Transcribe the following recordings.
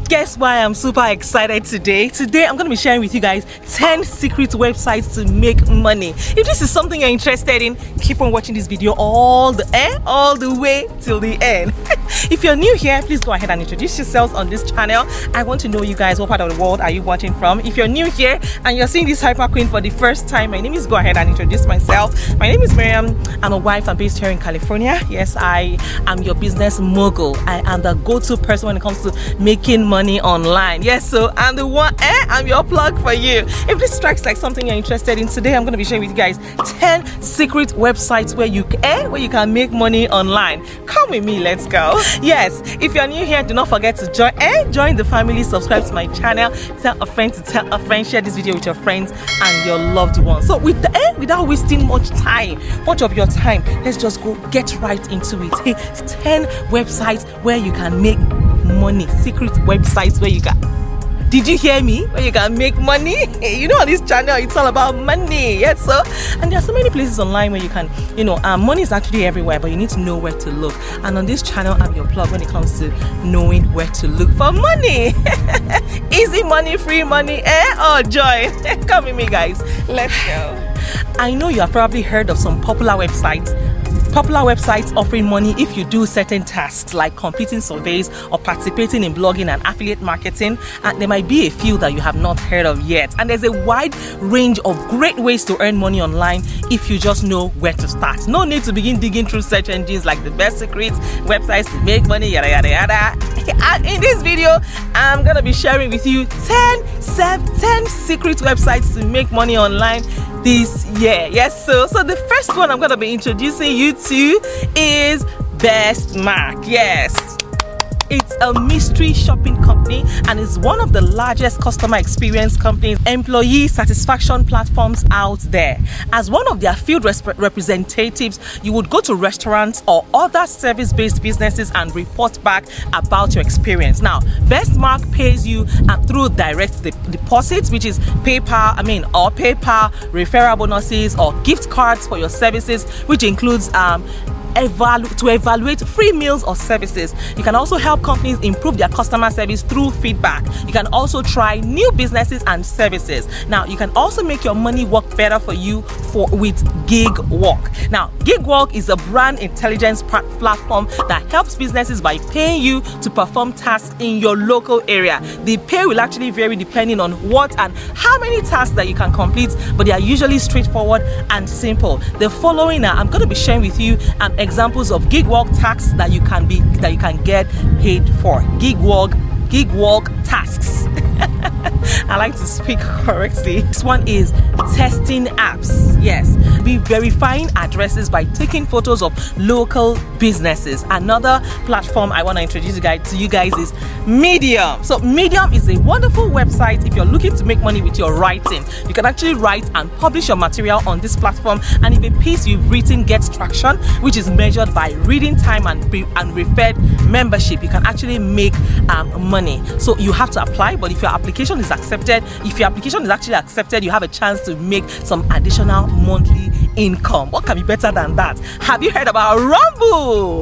Guess why I'm super excited today? Today I'm going to be sharing with you guys 10 secret websites to make money. If this is something you're interested in, keep on watching this video all the way till the end. If you're new here, please go ahead and introduce yourselves on this channel. I want to know you guys, what part of the world are you watching from? If you're new here and you're seeing this hyper queen for the first time, my name is, go ahead and introduce myself. My name is Miriam. I'm a wife. I'm based here in California. Yes, I am your business mogul. I am the go-to person when it comes to making money online. Yes, so I'm the one, I'm your plug for you. If this strikes like something you're interested in, today I'm going to be sharing with you guys 10 secret websites where you can make money online. Come with me, let's go. Yes, if you're new here, do not forget to join the family, subscribe to my channel, tell a friend to tell a friend, share this video with your friends and your loved ones. So without wasting much of your time, let's just go get right into it. Hey, 10 websites where you can make money. Secret websites where you can, did you hear me? Where you can make money. You know, on this channel it's all about money. Yes, so, and there are so many places online where you can, money is actually everywhere, but you need to know where to look. And on this channel I'm your plug when it comes to knowing where to look for money. Easy money, free money, oh joy. Come with me, guys, let's go. I know you have probably heard of some popular websites offering money if you do certain tasks like completing surveys or participating in blogging and affiliate marketing, and there might be a few that you have not heard of yet. And there's a wide range of great ways to earn money online if you just know where to start. No need to begin digging through search engines like the best secrets websites to make money, yada yada yada. And in this video I'm gonna be sharing with you 10 secret websites to make money online this year. Yes, so the first one I'm going to be introducing you to is Bestmark. Yes, it's a mystery shopping company and is one of the largest customer experience companies, employee satisfaction platforms out there. As one of their field representatives, you would go to restaurants or other service-based businesses and report back about your experience. Now, Bestmark pays you through direct deposits, which is PayPal, referral bonuses, or gift cards for your services, which includes to evaluate free meals or services. You can also help companies improve their customer service through feedback. You can also try new businesses and services. Now, you can also make your money work better for you with Gigwalk. Now, Gigwalk is a brand intelligence platform that helps businesses by paying you to perform tasks in your local area. The pay will actually vary depending on what and how many tasks that you can complete, but they are usually straightforward and simple. The following I'm going to be sharing with you examples of Gigwalk tasks that you can get paid for. Gigwalk tasks. I like to speak correctly. This one is testing apps. Yes, be verifying addresses by taking photos of local businesses. Another platform I want to introduce to you guys is Medium. So Medium is a wonderful website if you're looking to make money with your writing. You can actually write and publish your material on this platform, and if a piece you've written gets traction, which is measured by reading time and referred membership, you can actually make money. So you have to apply, but if your application is actually accepted, you have a chance to make some additional monthly income. What can be better than that? Have you heard about Rumble?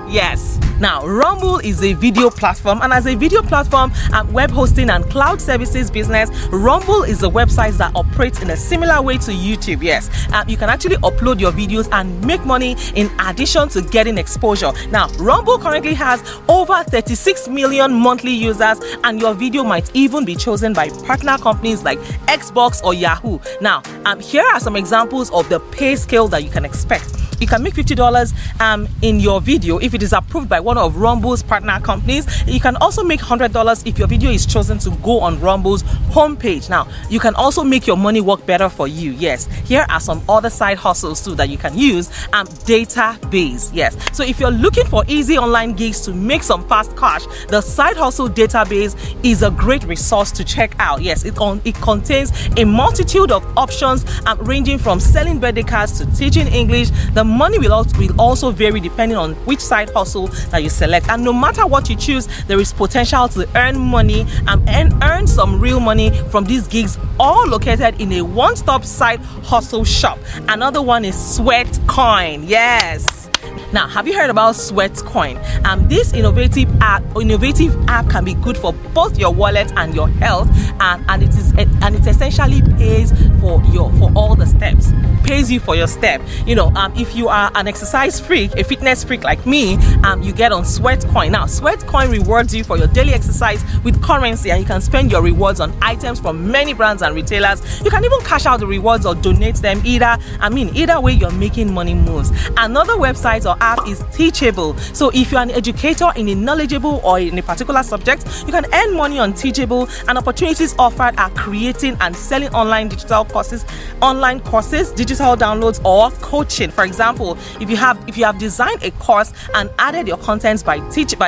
Yes. Now, Rumble is a video platform, and as a video platform and web hosting and cloud services business, Rumble is a website that operates in a similar way to YouTube. Yes, you can actually upload your videos and make money in addition to getting exposure. Now, Rumble currently has over 36 million monthly users, and your video might even be chosen by partner companies like Xbox or Yahoo. Now, here are some examples of the pay scale that you can expect. You can make $50 in your video if it is approved by one of Rumble's partner companies. You can also make $100 if your video is chosen to go on Rumble's homepage. Now, you can also make your money work better for you. Yes, here are some other side hustles too that you can use. Database. Yes, so if you're looking for easy online gigs to make some fast cash, the Side Hustle Database is a great resource to check out. Yes, it contains a multitude of options ranging from selling birthday cards to teaching English. The money will also vary depending on which side hustle that you select, and no matter what you choose, there is potential to earn money and earn some real money from these gigs, all located in a one-stop side hustle shop. Another one is Sweatcoin. Yes, Now, have you heard about Sweatcoin? This innovative app can be good for both your wallet and your health, and it essentially pays for all the steps. Pays you for your step. If you are an exercise freak, a fitness freak like me, you get on Sweatcoin. Now, Sweatcoin rewards you for your daily exercise with currency, and you can spend your rewards on items from many brands and retailers. You can even cash out the rewards or donate them. Either way, you're making money moves. Another website or app is Teachable. So if you're an educator in a knowledgeable or in a particular subject, you can earn money on Teachable, and opportunities offered are creating and selling online courses, digital downloads, or coaching. For example, if you have designed a course and added your contents by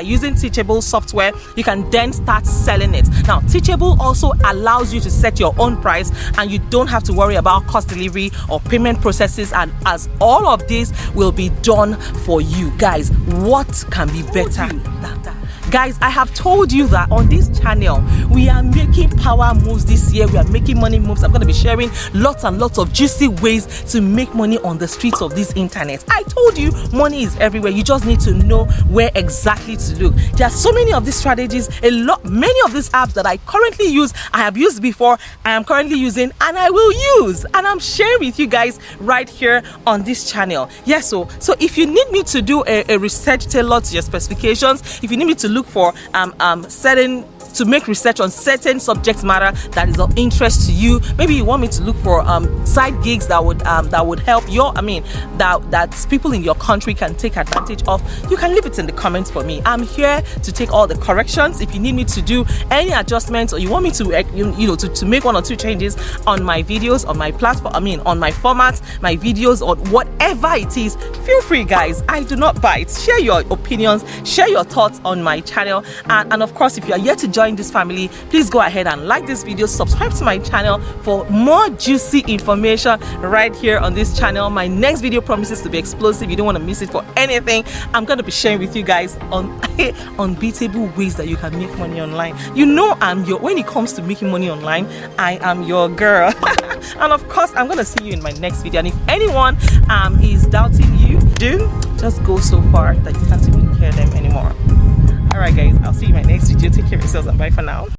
using Teachable software, you can then start selling it. Now, Teachable also allows you to set your own price, and you don't have to worry about cost delivery or payment processes, and as all of this will be done for you. Guys, what can be better than that? Guys, I have told you that on this channel we are making power moves this year. We are making money moves. I'm going to be sharing lots and lots of juicy ways to make money on the streets of this internet. I told you money is everywhere. You just need to know where exactly to look. There are so many of these strategies, many of these apps that I currently use, I have used before, I am currently using, and I will use, and I'm sharing with you guys right here on this channel. Yes, so if you need me to do a research tailored to your specifications, if you need me to look for to make research on certain subject matter that is of interest to you, maybe you want me to look for side gigs that would help that people in your country can take advantage of, you can leave it in the comments for me. I'm here to take all the corrections. If you need me to do any adjustments, or you want me to to make one or two changes on my videos, on my platform, on my formats, my videos, or whatever it is, feel free, guys. I do not bite. Share your opinions, share your thoughts on my channel, and of course, if you are yet to join this family, please go ahead and like this video, subscribe to my channel for more juicy information right here on this channel. My next video promises to be explosive. You don't want to miss it for anything. I'm going to be sharing with you guys on unbeatable ways that you can make money online. When it comes to making money online, I am your girl. And of course, I'm going to see you in my next video. And if anyone is doubting you, just go so far that you can't even hear them anymore. Alright guys, I'll see you in my next video. Take care of yourselves and bye for now.